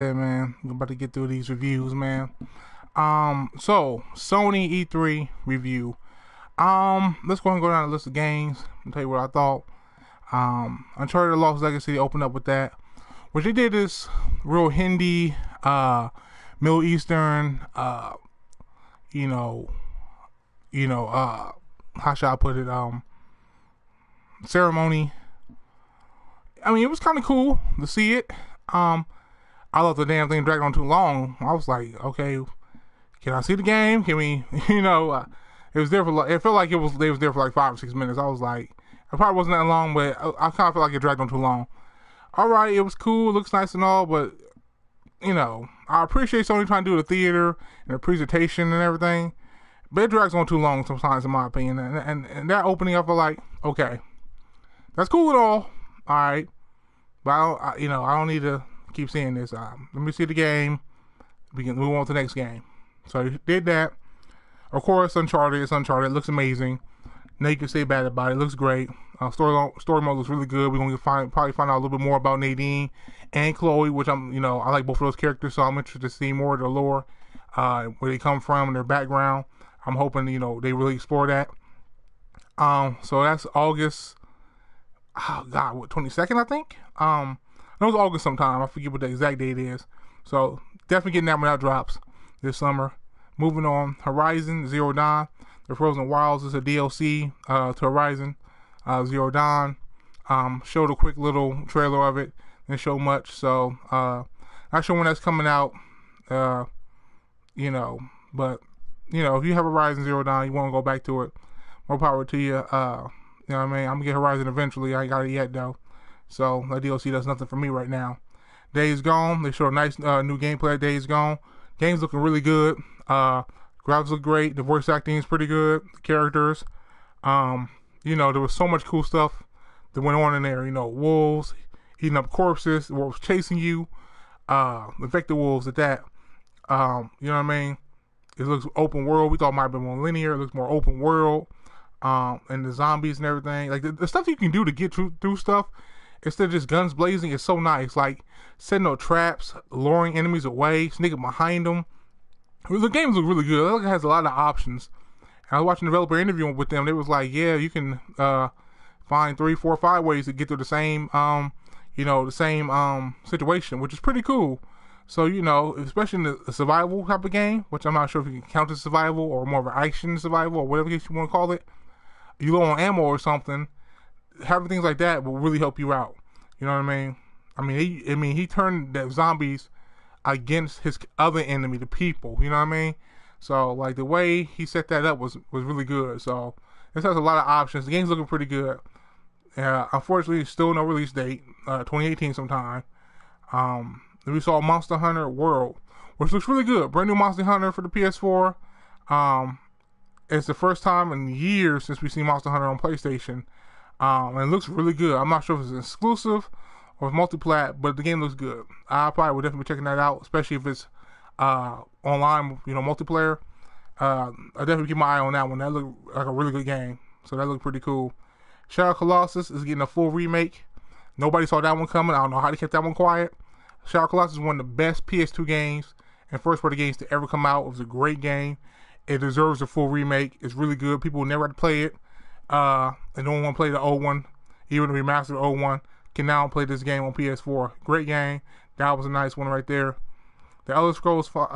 Yeah, man, we're about to get through these reviews, man. So Sony E3 review. Let's go ahead and go down the list of games and tell you what I thought. Uncharted: Lost Legacy opened up with that, which they did this real Hindi, Middle Eastern, you know, how should I put it? Ceremony. I mean, it was kind of cool to see it. I thought the damn thing dragged on too long. I was like, okay, can I see the game? Can we, it was there for like, it felt like they was there for like 5 or 6 minutes. I was like, it probably wasn't that long, but I kind of felt like it dragged on too long. All right, it was cool, looks nice and all, but I appreciate Sony trying to do the theater and the presentation and everything, but it drags on too long sometimes, in my opinion. And that opening, I feel like, okay, that's cool and all right, but I don't need to keep seeing this. Let me see the game. We can move on to the next game. So he did that. Of course, Uncharted. It's Uncharted. It looks amazing. No, you can say bad about it. It looks great. Story mode looks really good. We're gonna probably find out a little bit more about Nadine and Chloe, which I like both of those characters, so I'm interested to see more of their lore, where they come from and their background. I'm hoping they really explore that. So that's August. Oh God, what 22nd? I think. It was August sometime. I forget what the exact date is. So definitely getting that when that drops this summer. Moving on, Horizon Zero Dawn. The Frozen Wilds is a DLC to Horizon Zero Dawn. Showed a quick little trailer of it. Didn't show much. So not sure when that's coming out. But if you have Horizon Zero Dawn, you want to go back to it, more power to you. You know what I mean? I'm gonna get Horizon eventually. I ain't got it yet though. So that DLC does nothing for me right now. Days Gone. They showed a nice new gameplay of Days Gone. Game's looking really good. Graphics look great. The voice acting is pretty good. The characters. There was so much cool stuff that went on in there. Wolves eating up corpses. Wolves chasing you. Infected wolves at that. You know what I mean? It looks open world. We thought it might have been more linear. It looks more open world. And the zombies and everything. Like the stuff you can do to get through stuff instead of just guns blazing is so nice. Like setting up traps, luring enemies away, sneaking behind them. The games look really good. It has a lot of options. And I was watching a developer interview with them. They was like, yeah, you can find 3, 4, 5 ways to get to the same, situation, which is pretty cool. So, especially in the survival type of game, which I'm not sure if you can count as survival or more of an action survival or whatever you want to call it. You low on ammo or something, having things like that will really help you out. You know what I mean? He turned the zombies against his other enemy, the people. You know what I mean? So like the way he set that up was really good. So this has a lot of options. The game's looking pretty good. Unfortunately, still no release date. 2018 sometime. Then we saw Monster Hunter World, which looks really good. Brand new Monster Hunter for the PS4. It's the first time in years since we've seen Monster Hunter on PlayStation. And it looks really good. I'm not sure if it's exclusive or if multi-plat, but the game looks good. I probably would definitely be checking that out, especially if it's online, multiplayer. I definitely keep my eye on that one. That looked like a really good game. So that looked pretty cool. Shadow Colossus is getting a full remake. Nobody saw that one coming. I don't know how they kept that one quiet. Shadow Colossus is one of the best PS2 games and first-party games to ever come out. It was a great game. It deserves a full remake. It's really good. People will never have to play it. And don't want to play the old one, even the remastered old one, can now play this game on PS4. Great game. That was a nice one right there. The Elder Scrolls 5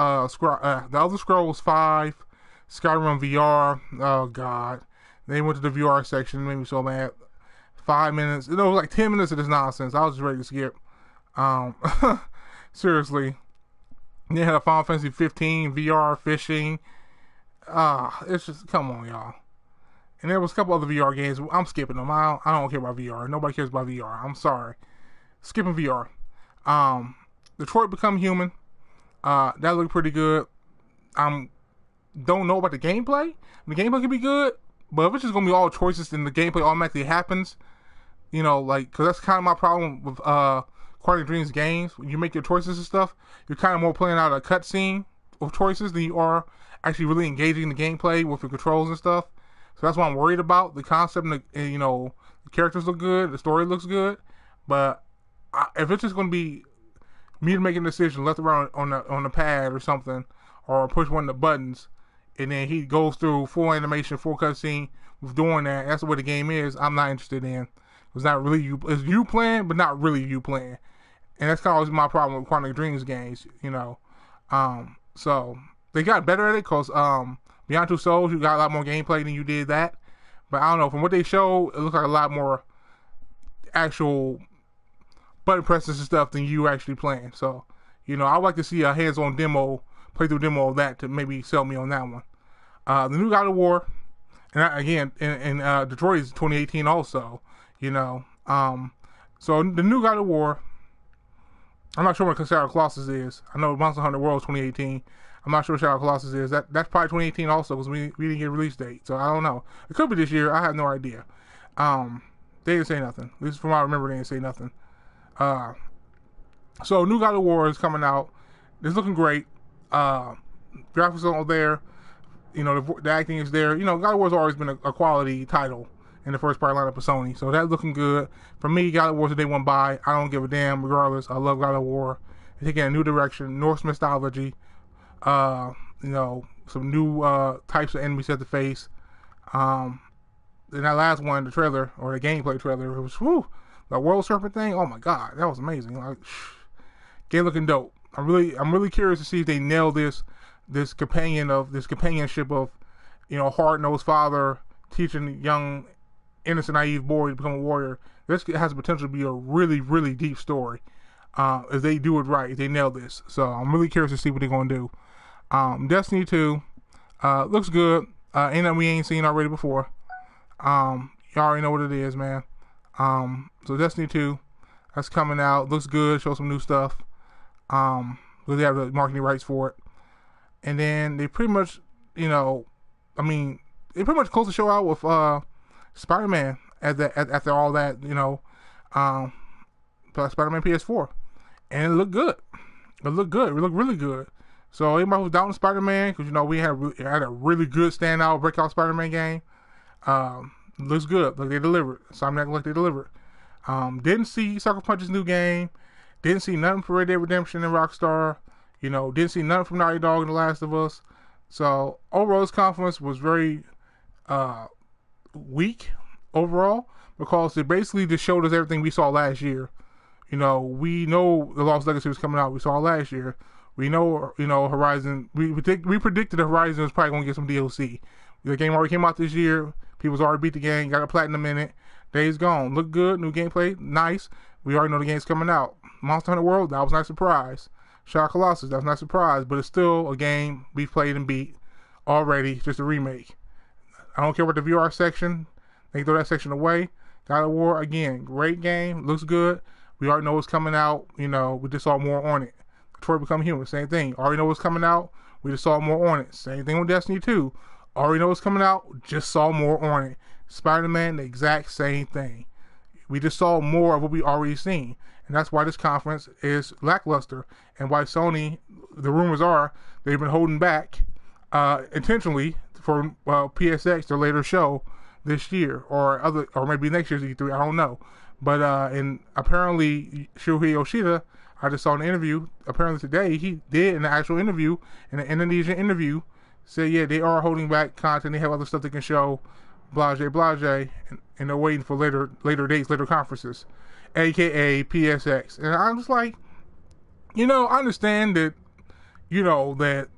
Skyrim VR. Oh God, they went to the VR section. It made me so mad. 5 minutes. It was like 10 minutes of this nonsense. I was just ready to skip. Seriously. They had a Final Fantasy 15 VR fishing. It's just, come on, y'all. And there was a couple other VR games. I'm skipping them. I don't care about VR. Nobody cares about VR. I'm sorry. Skipping VR. Detroit Become Human. That looked pretty good. Don't know about the gameplay. The gameplay could be good, but if it's just gonna be all choices, then the gameplay automatically happens. Because that's kind of my problem with Quantic Dreams games. When you make your choices and stuff, you're kind of more playing out a cutscene of choices than you are actually really engaging the gameplay with your controls and stuff. So that's what I'm worried about. The concept, and the characters look good, the story looks good, but if it's just going to be me making a decision left around on the pad or something, or push one of the buttons, and then he goes through full animation, full cutscene with doing that. That's the way the game is. I'm not interested in. It's not really you. It's you playing, but not really you playing. And that's kind of always my problem with Quantic Dreams games, you know. So they got better at it because Beyond Two Souls, you got a lot more gameplay than you did that. But I don't know. From what they show, it looks like a lot more actual button presses and stuff than you actually playing. So, you know, I'd like to see a hands-on demo, playthrough demo of that to maybe sell me on that one. The new God of War, and again, in Detroit is 2018 also, you know. So the new God of War, I'm not sure what Shadow of Colossus is. I know Monster Hunter World is 2018. I'm not sure what Shadow of Colossus is. That's probably 2018 also because we didn't get a release date. So I don't know. It could be this year. I have no idea. They didn't say nothing. At least from what I remember, they didn't say nothing. So new God of War is coming out. It's looking great. Graphics are there. You know, the acting is there. You know, God of War's always been a quality title in the first party lineup of Sony. So that's looking good. For me, God of War's a day one buy. I don't give a damn regardless. I love God of War. They're taking a new direction. Norse mythology. You know, some new types of enemies at the face. In that last one, the trailer, or the gameplay trailer, it was, whew, the World Serpent thing, oh my god, that was amazing. Like, game looking dope. I'm really curious to see if they nail this companionship of, you know, hard-nosed father teaching a young, innocent, naive boy to become a warrior. This has the potential to be a really, really deep story. If they do it right, if they nail this. So I'm really curious to see what they're going to do. Destiny 2 looks good. Ain't that we ain't seen already before. You already know what it is, man. So Destiny 2, that's coming out. Looks good. Show some new stuff. Because they have the marketing rights for it. And then they pretty much, you know, I mean, they pretty much closed the show out with Spider-Man after all that, you know, Spider-Man PS4. And it looked good. It looked really good. So anybody who's doubting Spider-Man, because, you know, we had a really good standout breakout Spider-Man game. Looks good. Like they delivered. So I'm not like they delivered. Didn't see Sucker Punch's new game. Didn't see nothing for Red Dead Redemption and Rockstar. You know, didn't see nothing from Naughty Dog and The Last of Us. So overall, this conference was very weak overall, because it basically just showed us everything we saw last year. You know, we know the Lost Legacy was coming out. We saw last year. We know, you know, Horizon. We predicted that Horizon was probably going to get some DLC. The game already came out this year. People's already beat the game. Got a platinum in it. Days Gone. Look good. New gameplay. Nice. We already know the game's coming out. Monster Hunter World. That was a nice surprise. Shadow of Colossus. That was a nice surprise. But it's still a game we've played and beat already. Just a remake. I don't care what the VR section. They can throw that section away. God of War, again, great game. Looks good. We already know what's coming out. You know, we just saw more on it. Detroit Become Human. Same thing. Already know what's coming out. We just saw more on it. Same thing with Destiny 2. Already know what's coming out. Just saw more on it. Spider-Man, the exact same thing. We just saw more of what we already seen. And that's why this conference is lackluster. And why Sony, the rumors are, they've been holding back intentionally for PSX, their later show this year, or maybe next year's E3. I don't know. But and apparently Shuhei Yoshida, I just saw an interview. Apparently today he did an actual interview, in an Indonesian interview, said yeah, they are holding back content. They have other stuff they can show, blase, and they're waiting for later dates, later conferences, aka PSX. And I'm just like, you know, I understand that, you know, that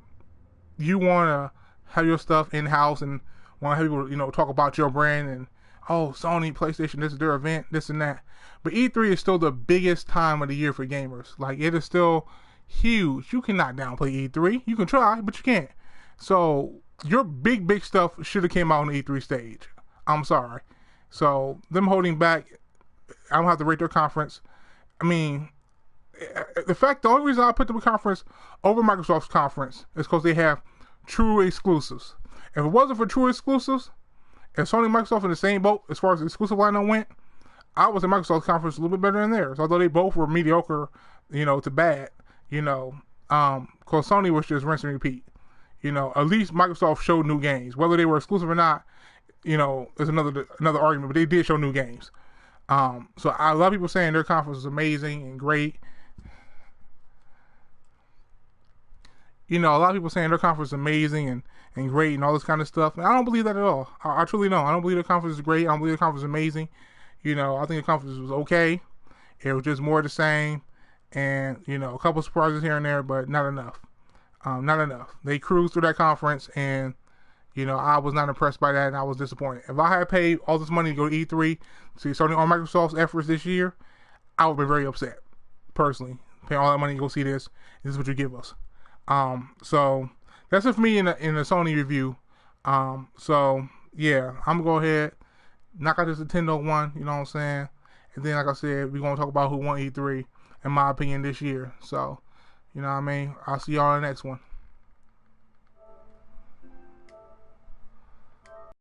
you want to have your stuff in house and want to have people, you know, talk about your brand and, oh, Sony, PlayStation, this is their event, this and that. But E3 is still the biggest time of the year for gamers. Like, it is still huge. You cannot downplay E3. You can try, but you can't. So, your big stuff should have came out on the E3 stage. I'm sorry. So, them holding back, I don't have to rate their conference. I mean, the only reason I put the conference over Microsoft's conference is because they have true exclusives. If it wasn't for true exclusives, if Sony and Microsoft in the same boat as far as the exclusive lineup went, I was at Microsoft's conference a little bit better than theirs. Although they both were mediocre, you know, to bad, you know, because Sony was just rinse and repeat. You know, at least Microsoft showed new games. Whether they were exclusive or not, you know, is another argument, but they did show new games. So a lot of people saying their conference was amazing and great. a lot of people saying their conference is amazing and great and all this kind of stuff. And I don't believe that at all. I truly don't. I don't believe the conference is great. I don't believe the conference is amazing. I think the conference was okay. It was just more of the same, and a couple surprises here and there, but not enough. Not enough. They cruised through that conference, and I was not impressed by that, and I was disappointed. If I had paid all this money to go to E3, to see Sony or Microsoft's efforts this year, I would be very upset, personally. Paying all that money to go see this is what you give us. So that's it for me in the Sony review. So yeah, I'm gonna go ahead, knock out this Nintendo one. You know what I'm saying? And then, like I said, we're gonna talk about who won E3, in my opinion, this year. So, you know what I mean? I'll see y'all in the next one.